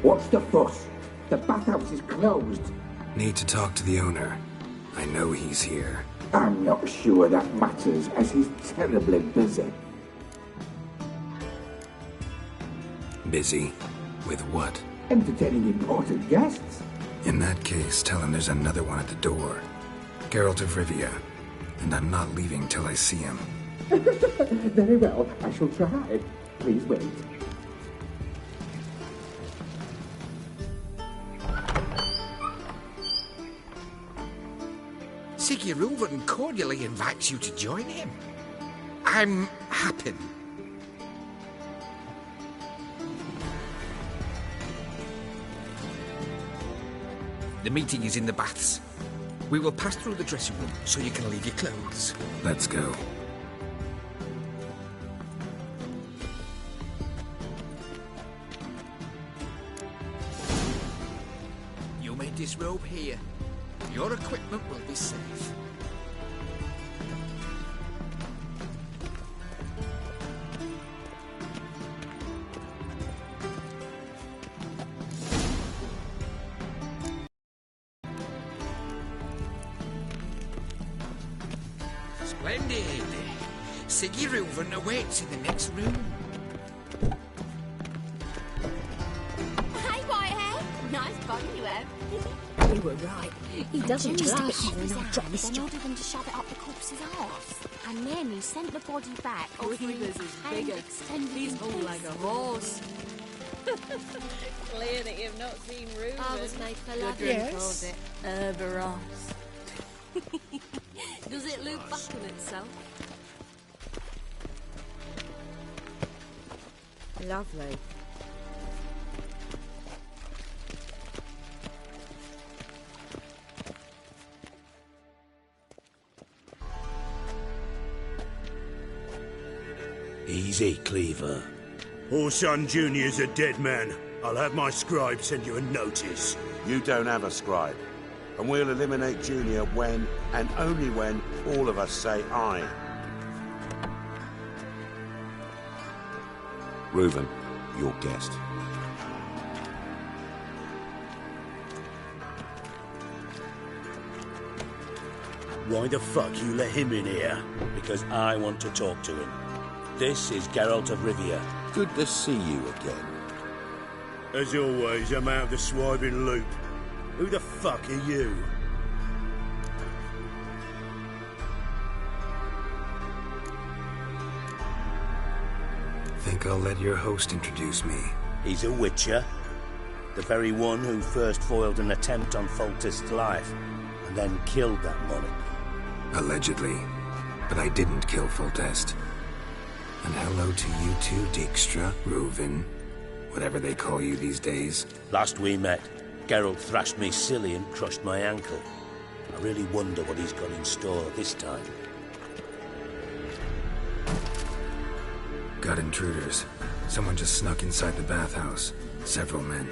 What's the fuss? The bathhouse is closed. Need to talk to the owner. I know he's here. I'm not sure that matters, as he's terribly busy. Busy? With what? Entertaining important guests. In that case, tell him there's another one at the door. Geralt of Rivia. And I'm not leaving till I see him. Very well, I shall try. Please wait. Sigurd cordially invites you to join him. I'm happy. The meeting is in the baths. We will pass through the dressing room so you can leave your clothes. Let's go. You may disrobe here. Your equipment will be safe. Splendid! Sigurd awaits in the next room. Hey, Whitehead! Nice body you have. You were right. He doesn't just blush. a bit heavy out, then ordered him to shove it up the corpse's arse. And then he sent the body back. Reavers is bigger. He's all like a horse. Clear that you've not seen Reuben. I was made for love. Gudrun calls it Herbaros. Does it loop back on itself? Lovely. Easy, Cleaver. Orson Jr.'s a dead man. I'll have my scribe send you a notice. You don't have a scribe. And we'll eliminate Junior when, and only when, all of us say aye. Reuben, your guest. Why the fuck you let him in here? Because I want to talk to him. This is Geralt of Rivia. Good to see you again. As always, I'm out of the swiving loop. Who the fuck are you? Think I'll let your host introduce me. He's a witcher. The very one who first foiled an attempt on Foltest's life, and then killed that monarch. Allegedly. But I didn't kill Foltest. And hello to you too, Dijkstra, Reuven, whatever they call you these days. Last we met, Geralt thrashed me silly and crushed my ankle. I really wonder what he's got in store this time. Got intruders. Someone just snuck inside the bathhouse. Several men.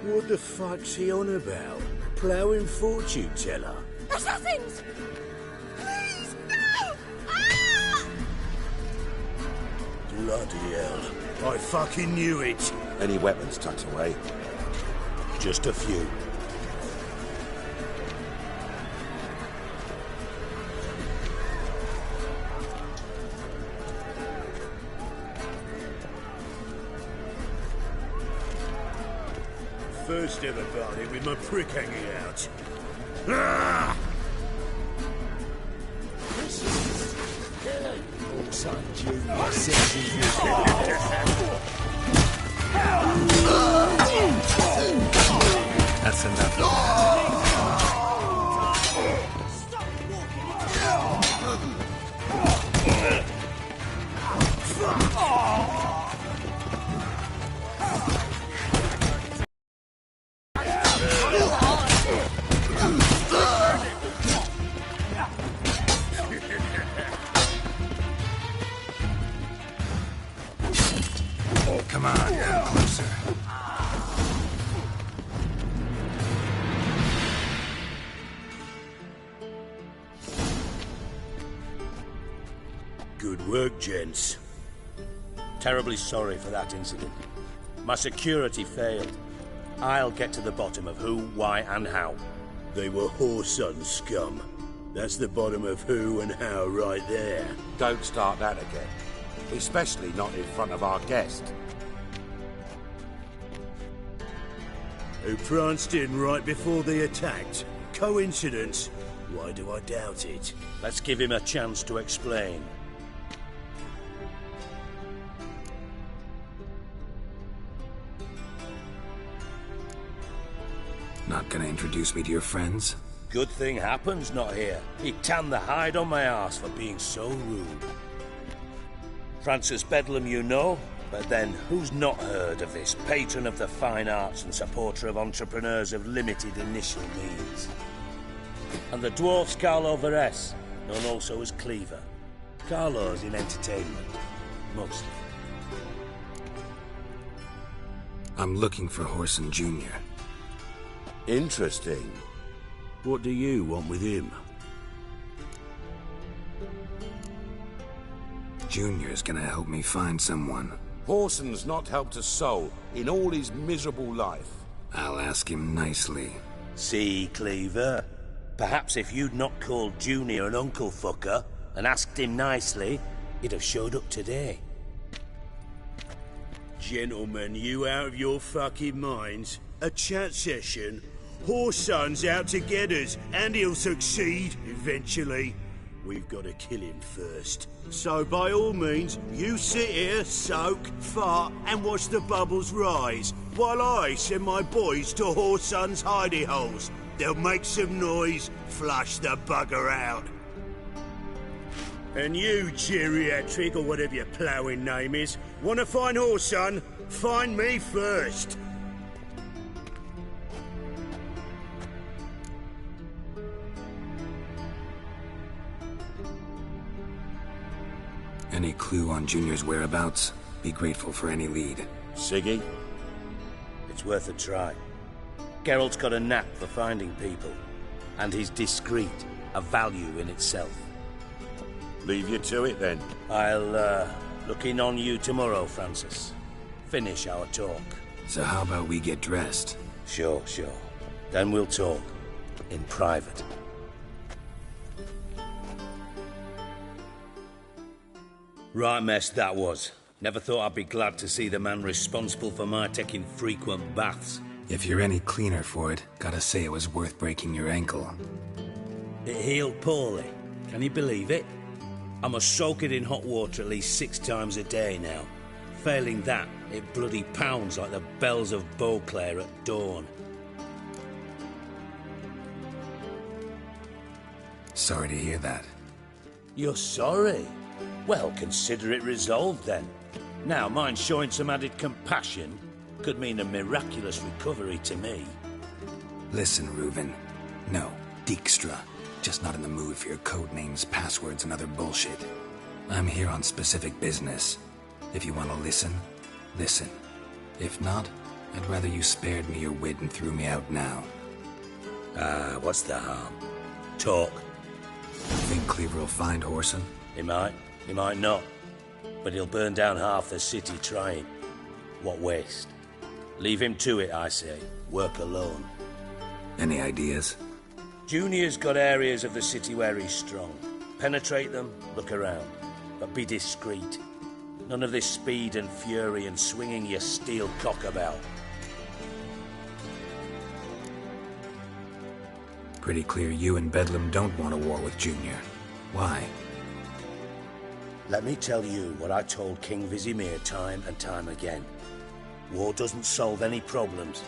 What the fuck's he on about? Ploughing fortune teller? Assassins! Please, no! Ah! Bloody hell. I fucking knew it. Any weapons tucked away? Just a few. First ever party with my prick hanging out. Ah! That's enough. Come on, get closer. Good work, gents. Terribly sorry for that incident. My security failed. I'll get to the bottom of who, why, and how. They were whoreson scum. That's the bottom of who and how right there. Don't start that again. Especially not in front of our guest. Who pranced in right before they attacked. Coincidence? Why do I doubt it? Let's give him a chance to explain. Not gonna introduce me to your friends? Good thing Happen's not here. He tanned the hide on my ass for being so rude. Francis Bedlam you know, but then who's not heard of this patron of the fine arts and supporter of entrepreneurs of limited initial means? And the dwarf's Carlo Veres, known also as Cleaver. Carlo's in entertainment, mostly. I'm looking for Whoreson Jr. Interesting. What do you want with him? Junior's gonna help me find someone. Whoreson's not helped a soul in all his miserable life. I'll ask him nicely. See, Cleaver? Perhaps if you'd not called Junior an uncle fucker and asked him nicely, he'd have showed up today. Gentlemen, you out of your fucking minds? A chat session? Whoreson's out to get us, and he'll succeed, eventually. We've got to kill him first. So by all means, you sit here, soak, fart, and watch the bubbles rise, while I send my boys to Whoreson's hidey holes. They'll make some noise, flush the bugger out. And you, geriatric, or whatever your ploughing name is, want to find Whoreson? Find me first. Any clue on Junior's whereabouts? Be grateful for any lead. Siggy? It's worth a try. Geralt's got a knack for finding people. And he's discreet, a value in itself. Leave you to it then. I'll, look in on you tomorrow, Francis. Finish our talk. So how about we get dressed? Sure. Then we'll talk. In private. Right mess that was. Never thought I'd be glad to see the man responsible for my taking frequent baths. If you're any cleaner for it, gotta say it was worth breaking your ankle. It healed poorly. Can you believe it? I must soak it in hot water at least 6 times a day now. Failing that, it bloody pounds like the bells of Beauclair at dawn. Sorry to hear that. You're sorry? Well, consider it resolved then. Now, mind showing some added compassion could mean a miraculous recovery to me. Listen, Reuven. No, Dijkstra. Just not in the mood for your code names, passwords, and other bullshit. I'm here on specific business. If you want to listen, listen. If not, I'd rather you spared me your wit and threw me out now. What's the harm? Talk. Think Cleaver will find Whoreson? He might not. But he'll burn down half the city trying. What waste? Leave him to it, I say. Work alone. Any ideas? Junior's got areas of the city where he's strong. Penetrate them, look around. But be discreet. None of this speed and fury and swinging your steel cock about. Pretty clear you and Bedlam don't want a war with Junior. Why? Let me tell you what I told King Vizimir time and time again. War doesn't solve any problems.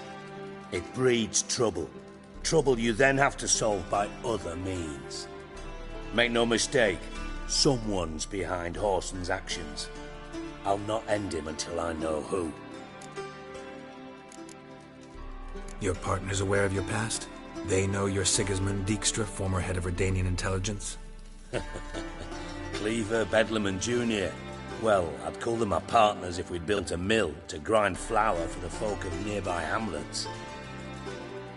It breeds trouble. Trouble you then have to solve by other means. Make no mistake, someone's behind Whoreson's actions. I'll not end him until I know who. Your partner's aware of your past? They know you're Sigismund Dijkstra, former head of Redanian intelligence? Cleaver, Bedlam and Junior. Well, I'd call them my partners if we'd built a mill to grind flour for the folk of nearby hamlets.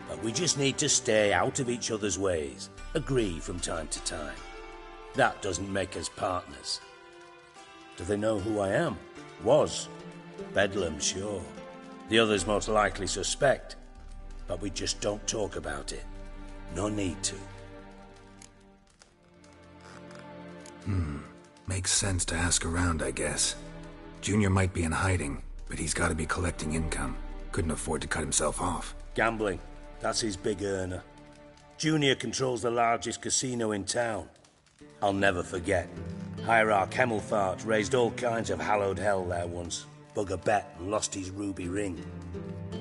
But we just need to stay out of each other's ways, agree from time to time. That doesn't make us partners. Do they know who I am? Was. Bedlam, sure. The others most likely suspect, but we just don't talk about it. No need to. Makes sense to ask around, I guess. Junior might be in hiding, but he's got to be collecting income. Couldn't afford to cut himself off. Gambling. That's his big earner. Junior controls the largest casino in town. I'll never forget. Hierarch Hemmelfart raised all kinds of hallowed hell there once. Bug a bet and lost his ruby ring.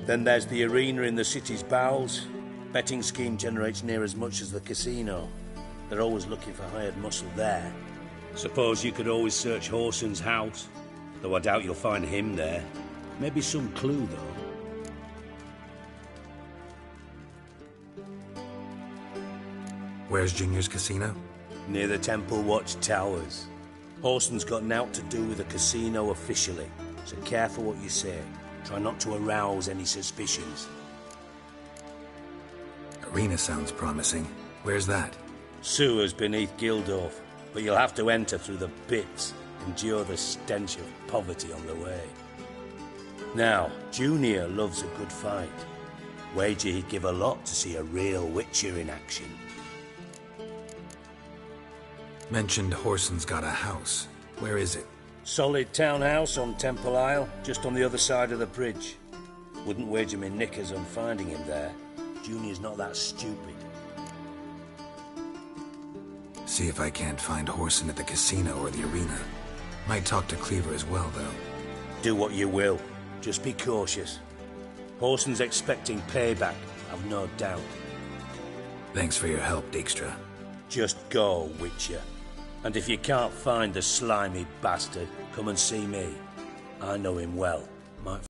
Then there's the arena in the city's bowels. Betting scheme generates near as much as the casino. They're always looking for hired muscle there. Suppose you could always search Horson's house. Though I doubt you'll find him there. Maybe some clue, though. Where's Junior's casino? Near the Temple Watch Towers. Horson's got naught to do with the casino officially, so careful what you say. Try not to arouse any suspicions. Arena sounds promising. Where's that? Sewers beneath Gildorf, but you'll have to enter through the pits, endure the stench of poverty on the way. Now, Junior loves a good fight. Wager he'd give a lot to see a real Witcher in action. Mentioned Horson's got a house. Where is it? Solid townhouse on Temple Isle, just on the other side of the bridge. Wouldn't wager me knickers on finding him there. Junior's not that stupid. See if I can't find Horson at the casino or the arena. Might talk to Cleaver as well, though. Do what you will. Just be cautious. Horson's expecting payback, I've no doubt. Thanks for your help, Dijkstra. Just go, Witcher. And if you can't find the slimy bastard, come and see me. I know him well. Might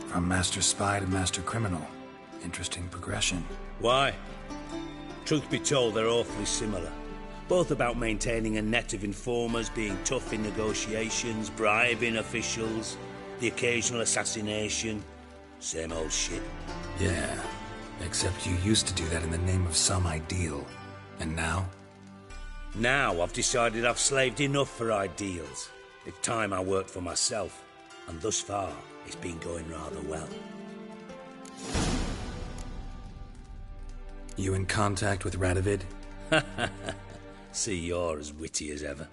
From Master Spy to Master Criminal. Interesting progression. Why? Truth be told, they're awfully similar. Both about maintaining a net of informers, being tough in negotiations, bribing officials, the occasional assassination. Same old shit. Yeah, except you used to do that in the name of some ideal. And now? Now I've decided I've slaved enough for ideals. It's time I worked for myself. And thus far, it's been going rather well. You in contact with Radovid? See, you're as witty as ever.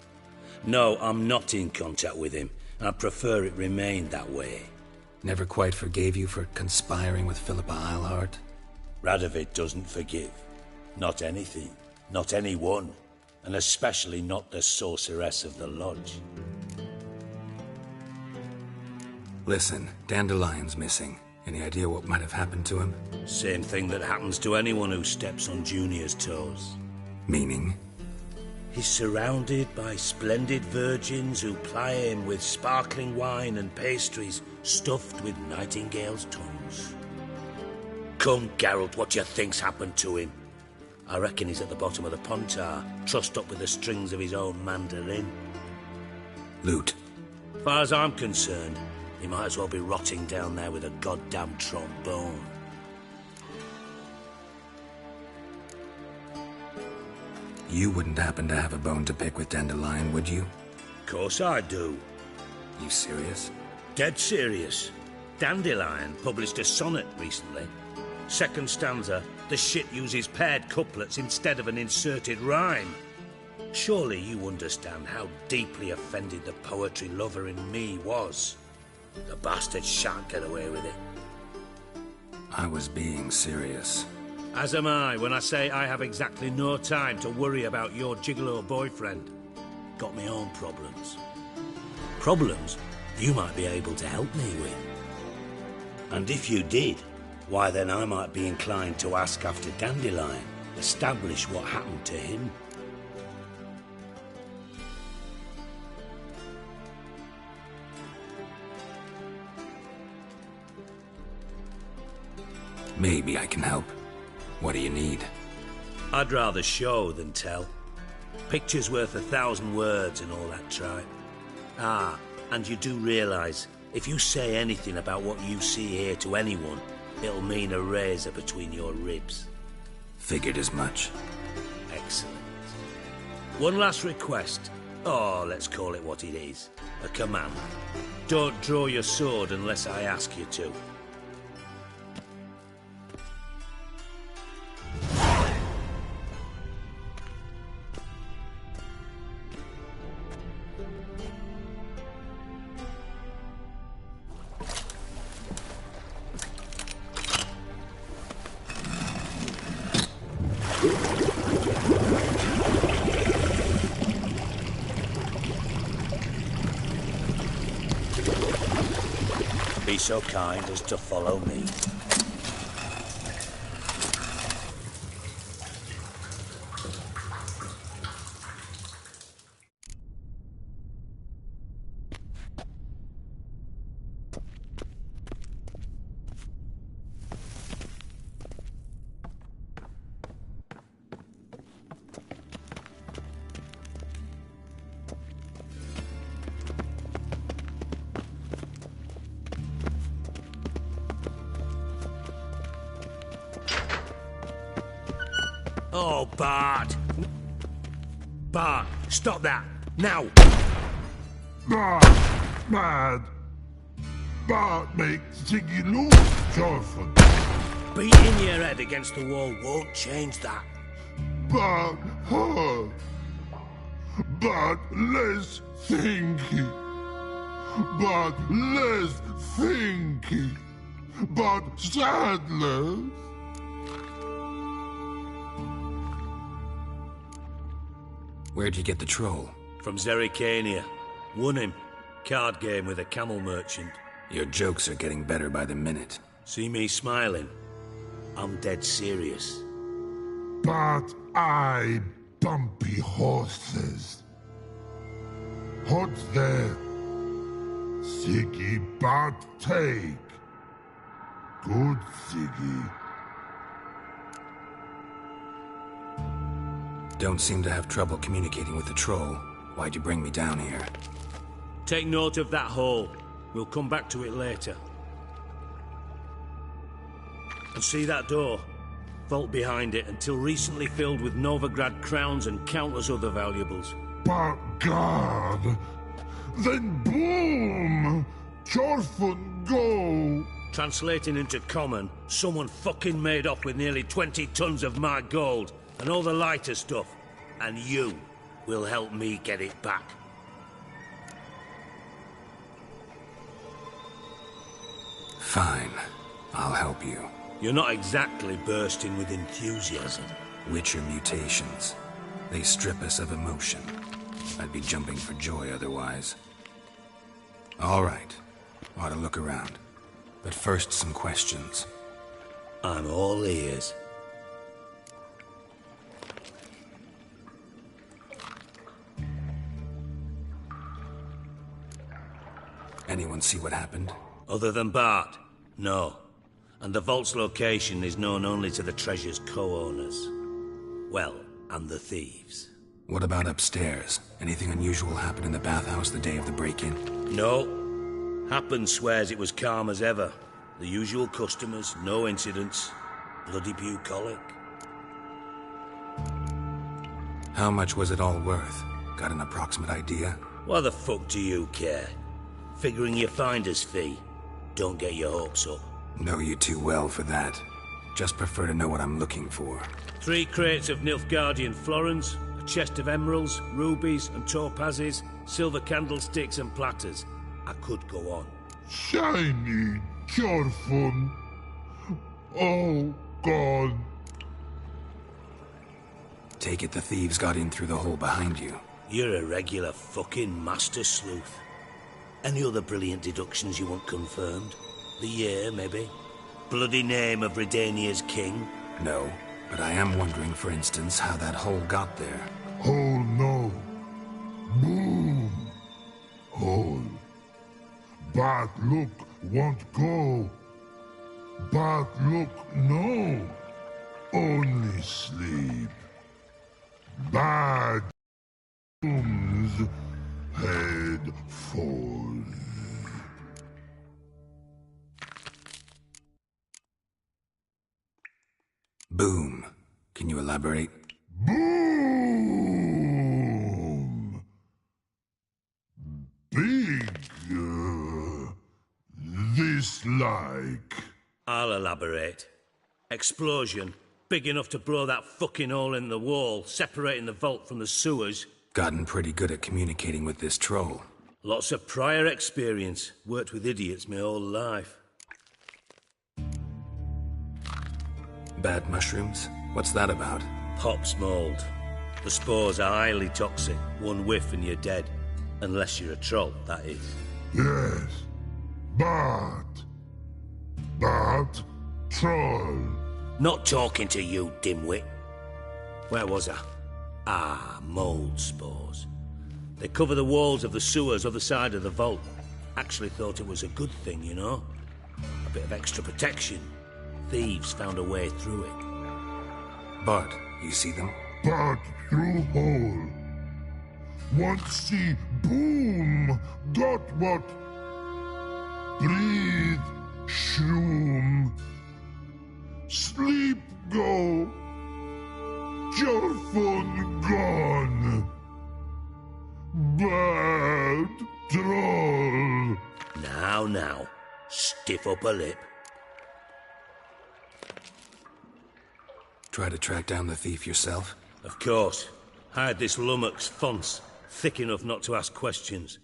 No, I'm not in contact with him. I prefer it remained that way. Never quite forgave you for conspiring with Philippa Eilhart? Radovid doesn't forgive. Not anything. Not anyone. And especially not the sorceress of the Lodge. Listen, Dandelion's missing. Any idea what might have happened to him? Same thing that happens to anyone who steps on Junior's toes. Meaning? He's surrounded by splendid virgins who ply him with sparkling wine and pastries stuffed with nightingales' tongues. Come, Geralt, what do you think's happened to him? I reckon he's at the bottom of the Pontar, trussed up with the strings of his own mandolin. Loot. As far as I'm concerned, he might as well be rotting down there with a goddamn trombone. You wouldn't happen to have a bone to pick with Dandelion, would you? Course I do. You serious? Dead serious. Dandelion published a sonnet recently. Second stanza, the shit uses paired couplets instead of an inserted rhyme. Surely you understand how deeply offended the poetry lover in me was. The bastard shan't get away with it. I was being serious. As am I when I say I have exactly no time to worry about your gigolo boyfriend. Got my own problems. Problems you might be able to help me with. And if you did, why then I might be inclined to ask after Dandelion, establish what happened to him. Maybe I can help. What do you need? I'd rather show than tell. Picture's worth 1,000 words and all that tripe. Ah, and you do realise, if you say anything about what you see here to anyone, it'll mean a razor between your ribs. Figured as much. Excellent. One last request. Oh, let's call it what it is. A command. Don't draw your sword unless I ask you to. Be so kind as to follow me. Oh, Bart! Bart, stop that! Now! Mad! Bart makes Ziggy lose, Jorfin. Beating your head against the wall won't change that. Bart hurt. Bart less thinky. Bart less thinky. Bart sadless. Where'd you get the troll? From Zerrikania. Won him. Card game with a camel merchant. Your jokes are getting better by the minute. See me smiling? I'm dead serious. But I bumpy horses. Hot there. Ziggy Bart take. Good Ziggy. Don't seem to have trouble communicating with the troll. Why'd you bring me down here? Take note of that hole. We'll come back to it later. And see that door? Vault behind it, until recently filled with Novigrad crowns and countless other valuables. But God! Then boom! Jorfin go! Translating into common, someone fucking made off with nearly 20 tons of my gold, and all the lighter stuff. And you will help me get it back. Fine. I'll help you. You're not exactly bursting with enthusiasm. Witcher mutations. They strip us of emotion. I'd be jumping for joy otherwise. All right. Ought to look around. But first, some questions. I'm all ears. Anyone see what happened? Other than Bart? No. And the vault's location is known only to the treasure's co-owners. Well, and the thieves. What about upstairs? Anything unusual happen in the bathhouse the day of the break-in? No. Happen swears it was calm as ever. The usual customers, no incidents. Bloody bucolic. How much was it all worth? Got an approximate idea? Why the fuck do you care? Figuring your finder's fee. Don't get your hopes up. Know you too well for that. Just prefer to know what I'm looking for. 3 crates of Nilfgaardian florins, a chest of emeralds, rubies and topazes, silver candlesticks and platters. I could go on. Shiny Jorfin. Oh, God. Take it the thieves got in through the hole behind you. You're a regular fucking master sleuth. Any other brilliant deductions you want confirmed? The year, maybe? Bloody name of Redania's king? No, but I am wondering, for instance, how that hole got there. Hole no. Boom. Hole. But look won't go. But look no. Only sleep. Bad rooms. Head falls. Boom. Can you elaborate? Boom! this like? I'll elaborate. Explosion, big enough to blow that fucking hole in the wall, separating the vault from the sewers. Gotten pretty good at communicating with this troll. Lots of prior experience. Worked with idiots my whole life. Bad mushrooms? What's that about? Pops mold. The spores are highly toxic. One whiff and you're dead. Unless you're a troll, that is. Yes. But troll. Not talking to you, dimwit. Where was I? Ah, mold spores. They cover the walls of the sewers other side of the vault. Actually thought it was a good thing, you know? A bit of extra protection. Thieves found a way through it. Bud, you see them? But through hole. Want see boom. Got what? Breathe. Shroom. Sleep go. Your phone gone. Bad troll. Now. Stiff upper lip. Try to track down the thief yourself? Of course. Hired this lummox, Fonce, thick enough not to ask questions.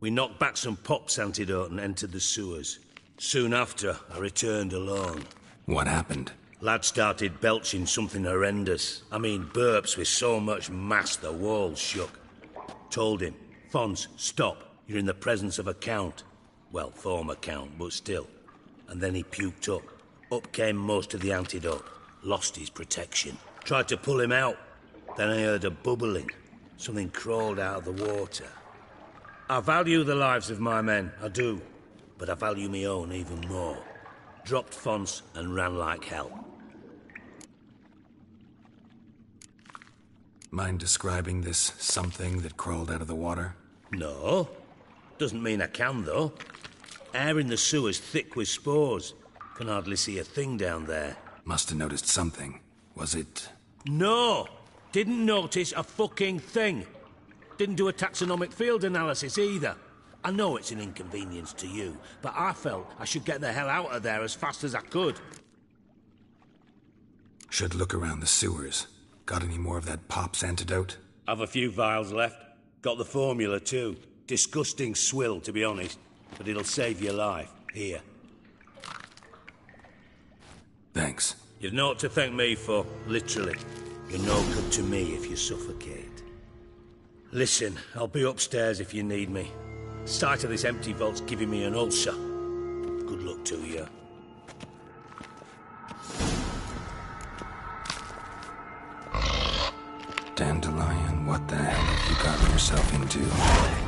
We knocked back some Pop's antidote and entered the sewers. Soon after, I returned alone. What happened? Lad started belching something horrendous. I mean, burps with so much mass the walls shook. Told him, Fonce, stop. You're in the presence of a count. Well, former count, but still. And then he puked up. Up came most of the antidote. Lost his protection. Tried to pull him out. Then I heard a bubbling. Something crawled out of the water. I value the lives of my men, I do. But I value my own even more. Dropped Fonce and ran like hell. Mind describing this something that crawled out of the water? No. Doesn't mean I can, though. Air in the sewer's thick with spores. Can hardly see a thing down there. Must have noticed something. Was it... No! Didn't notice a fucking thing. Didn't do a taxonomic field analysis either. I know it's an inconvenience to you, but I felt I should get the hell out of there as fast as I could. Should look around the sewers. Got any more of that Pop's antidote? I've a few vials left. Got the formula too. Disgusting swill, to be honest. But it'll save your life. Here. Thanks. You've naught to thank me for, literally. You're no good to me if you suffocate. Listen, I'll be upstairs if you need me. Sight of this empty vault's giving me an ulcer. Good luck to you. Dandelion, what the hell have you gotten yourself into?